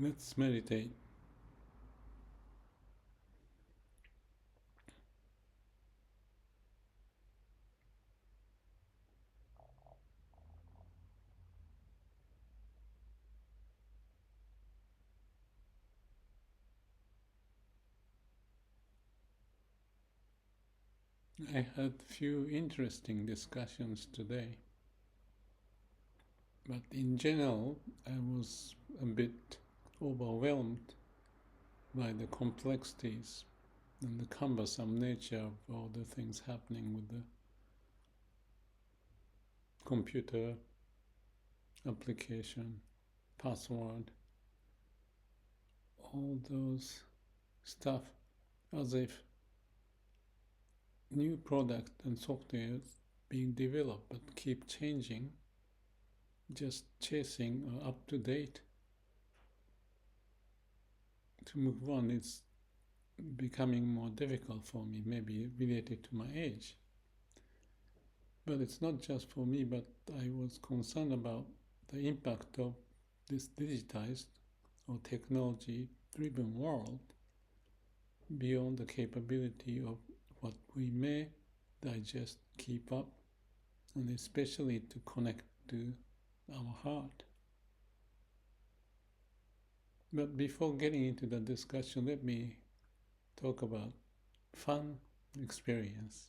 Let's meditate. I had few interesting discussions today, but in general, I was a bit overwhelmed by the complexities and the cumbersome nature of all the things happening with the computer, application, password, all those stuff, as if new product and software being developed but keep changing, just chasing up to date to move on is becoming more difficult for me, maybe related to my age. But it's not just for me, but I was concerned about the impact of this digitized or technology driven world beyond the capability of what we may digest, keep up, and especially to connect to our heart. But before getting into the discussion, let me talk about fun experience.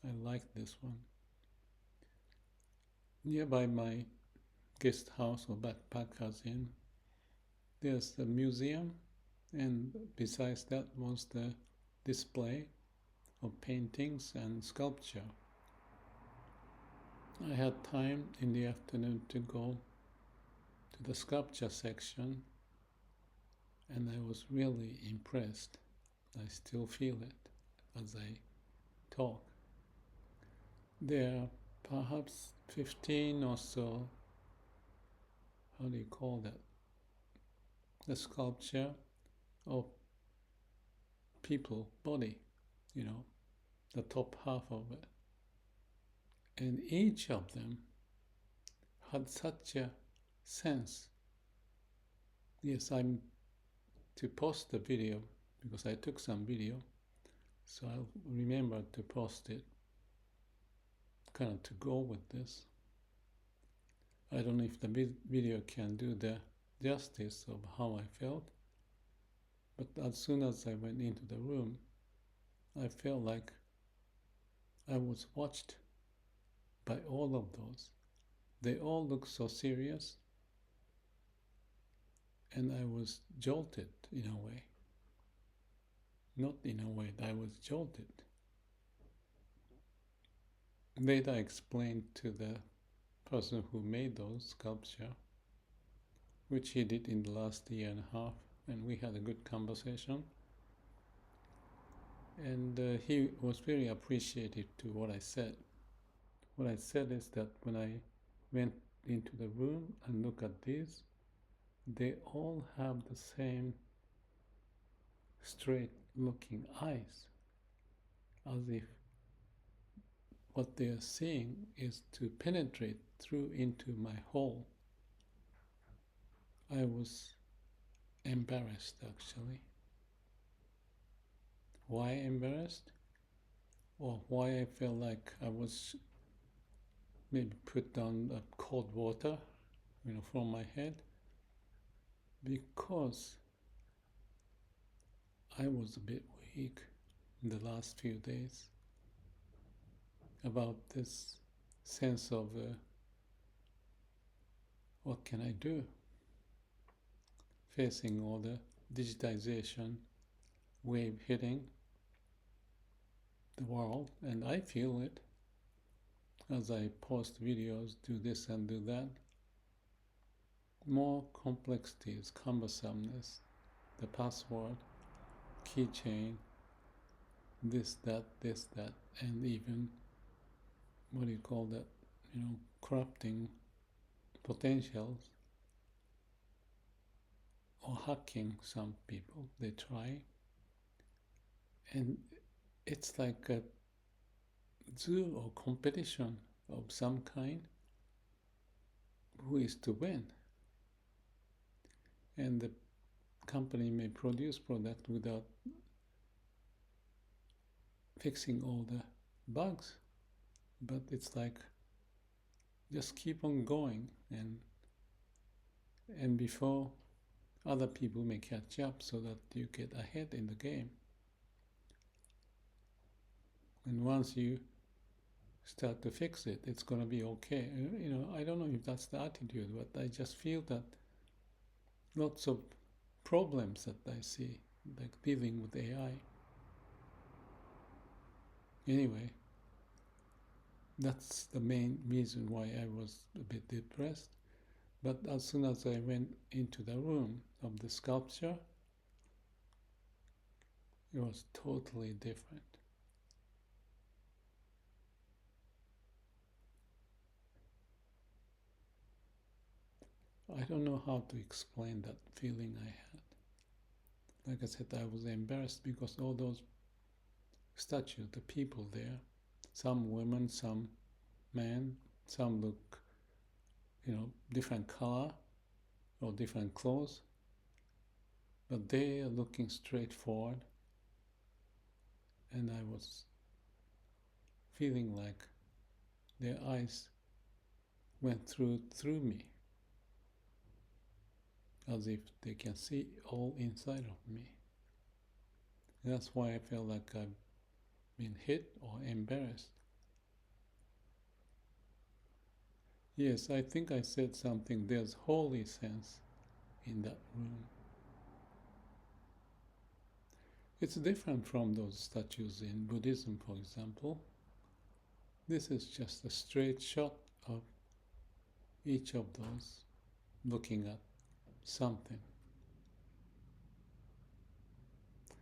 I like this one. Nearby my guest house or backpackers inn, there's a museum, and besides that was the display of paintings and sculpture. I had time in the afternoon to go to the sculpture section, and I was really impressed. I still feel it as I talk. There are perhaps 15 or so, how do you call that? The sculpture of people body, the top half of it. And each of them had such a sense. Yes, I'm to post the video because I took some video, so I'll remember to post it kind of to go with this. I don't know if the video can do the justice of how I felt, but as soon as I went into the room, I felt like I was watched by all of those. They all looked so serious, and I was jolted in a way. Not in a way, I was jolted. Later I explained to the person who made those sculpture, which he did in the last year and a half, and we had a good conversation. And he was very appreciative to what I said. What I said is that when I went into the room and look at these, they all have the same straight looking eyes, as if what they are seeing is to penetrate through into my whole. I was embarrassed actually. Why embarrassed? Or why I felt like I was maybe put down cold water, from my head? Because I was a bit weak in the last few days about this sense of what can I do facing all the digitization wave hitting the world, and I feel it as I post videos, do this and do that. More complexities, cumbersomeness, the password, keychain, this, that, and even, what do you call that, corrupting potentials or hacking some people, they try. And it's like a zoo or competition of some kind. Who is to win? And the company may produce product without fixing all the bugs, but it's like just keep on going, and before other people may catch up so that you get ahead in the game. And once you start to fix it, it's going to be okay. I don't know if that's the attitude, but I just feel that lots of problems that I see, like dealing with AI. Anyway, that's the main reason why I was a bit depressed. But as soon as I went into the room of the sculpture, it was totally different. I don't know how to explain that feeling I had. Like I said, I was embarrassed because all those statues, the people there, some women, some men, some look, different color or different clothes, but they are looking straight forward, and I was feeling like their eyes went through me, as if they can see all inside of me. That's why I felt like I've been hit or embarrassed. Yes, I think I said something. There's holy sense in that room. It's different from those statues in Buddhism, for example. This is just a straight shot of each of those looking at something.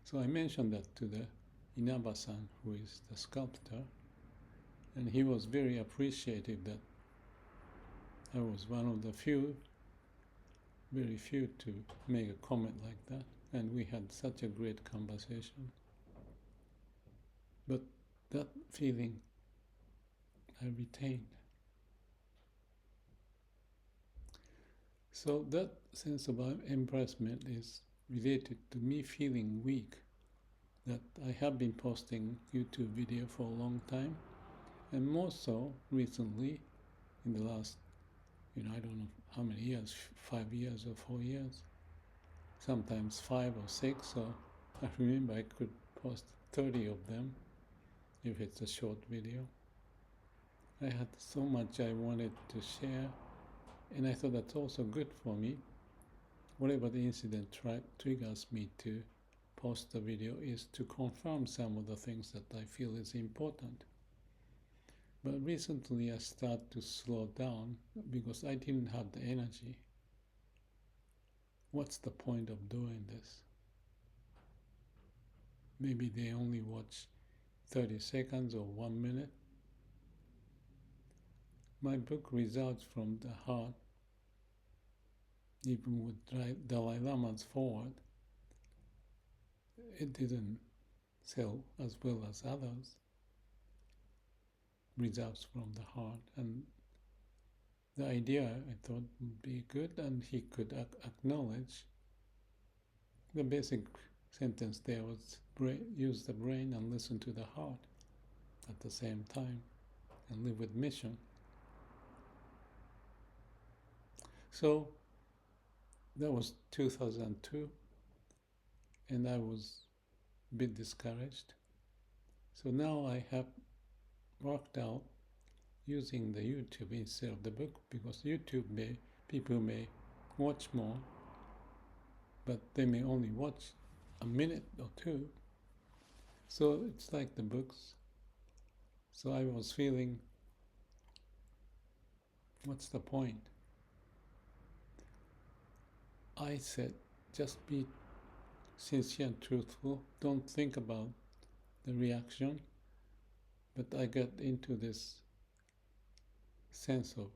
So I mentioned that to the Inaba-san, who is the sculptor, and he was very appreciative that I was one of the very few to make a comment like that, and we had such a great conversation. But that feeling I retained. So that sense of embarrassment is related to me feeling weak, that I have been posting YouTube video for a long time, and more so recently in the last, I don't know how many years, 5 years or 4 years, sometimes 5 or 6, so I remember I could post 30 of them if it's a short video. I had so much I wanted to share, and I thought that's also good for me. Whatever the incident triggers me to post the video is to confirm some of the things that I feel is important. But recently I started to slow down because I didn't have the energy. What's the point of doing this? Maybe they only watch 30 seconds or 1 minute. My book, Results from the Heart, even with Dalai Lama's forward, it didn't sell as well as others. Results from the Heart, and the idea I thought would be good, and he could acknowledge the basic sentence there was use the brain and listen to the heart at the same time and live with mission. So that was 2002, and I was a bit discouraged. So now I have worked out using the YouTube instead of the book, because people may watch more, but they may only watch a minute or two. So it's like the books. So I was feeling, what's the point? I said, just be sincere and truthful. Don't think about the reaction. But I got into this sense of,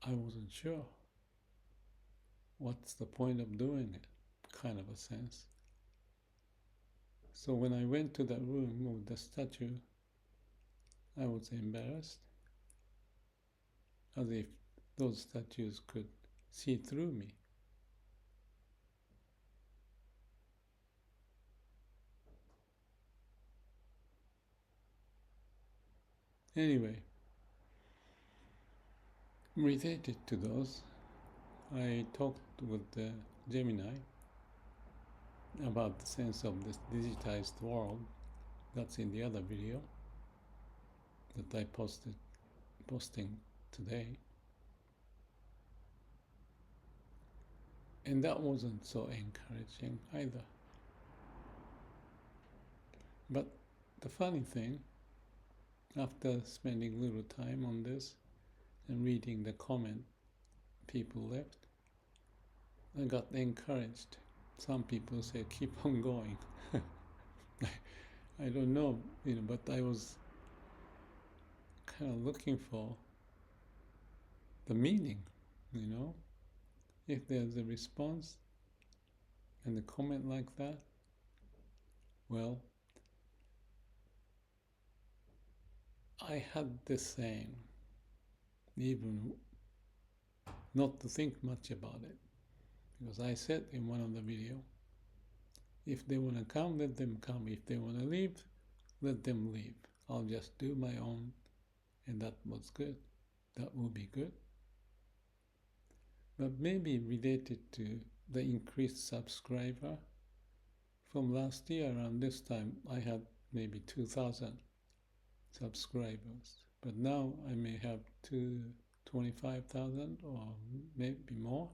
I wasn't sure. What's the point of doing it? Kind of a sense. So when I went to the room of the statue, I was embarrassed, as if those statues could see through me. Anyway, related to those, I talked with Gemini about the sense of this digitized world. That's in the other video that I posting today. And that wasn't so encouraging either. But the funny thing, after spending little time on this and reading the comment people left, I got encouraged. Some people say, keep on going. I don't know, but I was kind of looking for the meaning, If there's a response and a comment like that, well, I had this saying, even not to think much about it, because I said in one of the video, if they want to come, let them come. If they want to leave, let them leave. I'll just do my own, and that was good. That will be good. But maybe related to the increased subscriber, from last year around this time, I had maybe 2,000 subscribers. But now I may have 25,000 or maybe more.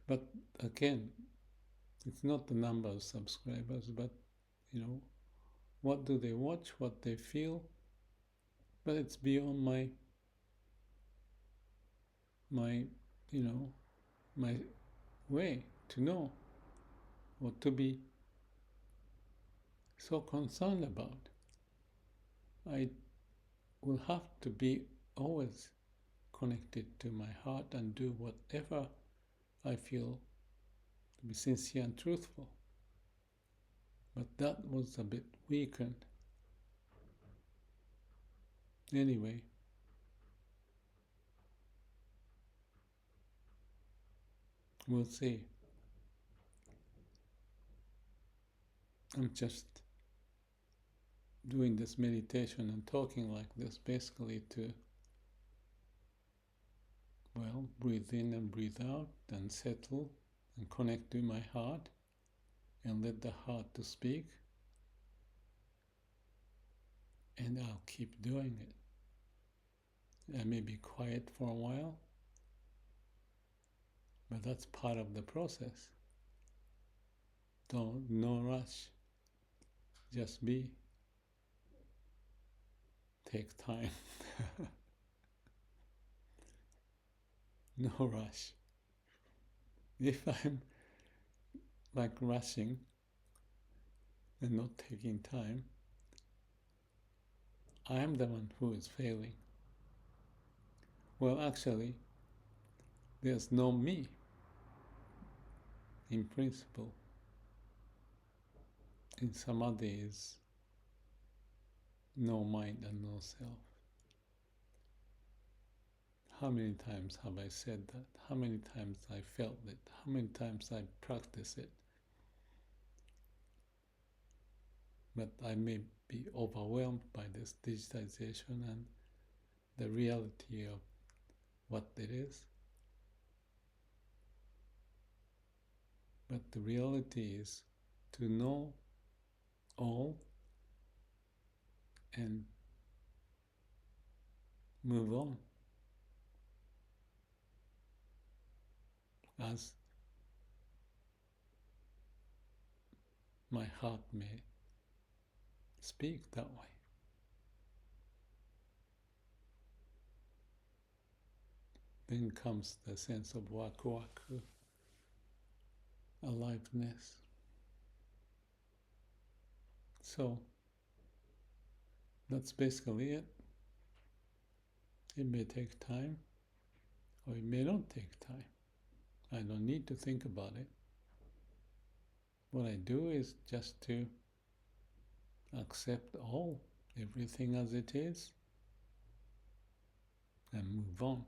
But again, it's not the number of subscribers, but what do they watch, what they feel. But it's beyond my way to know or to be so concerned about. I will have to be always connected to my heart and do whatever I feel to be sincere and truthful. But that was a bit weakened. Anyway, we'll see. I'm just doing this meditation and talking like this basically to, breathe in and breathe out and settle and connect to my heart and let the heart to speak. And I'll keep doing it. I may be quiet for a while, but that's part of the process. No rush. Just be. Take time. No rush. If I'm rushing and not taking time, I am the one who is failing. Well, actually, there's no me in principle. In samadhi is no mind and no self. How many times have I said that? How many times I felt it? How many times I practiced it? But I may be overwhelmed by this digitization and the reality of what it is. But the reality is to know all and move on as my heart may speak that way. Then comes the sense of waku-waku, aliveness. So that's basically it. It may take time, or it may not take time. I don't need to think about it. What I do is just to accept everything as it is, and move on,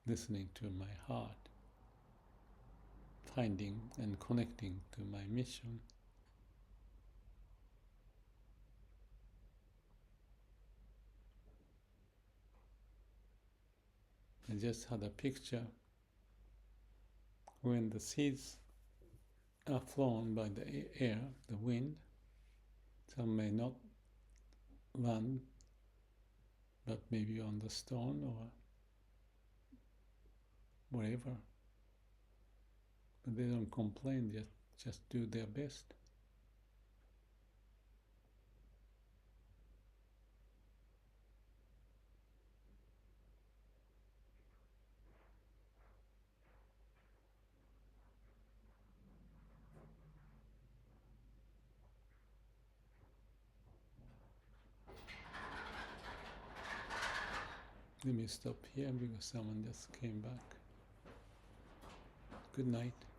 listening to my heart, finding and connecting to my mission. I just had a picture when the seeds are flown by the air, the wind. Some may not land, but maybe on the stone or wherever. But they don't complain, just do their best. Let me stop here because someone just came back. Good night.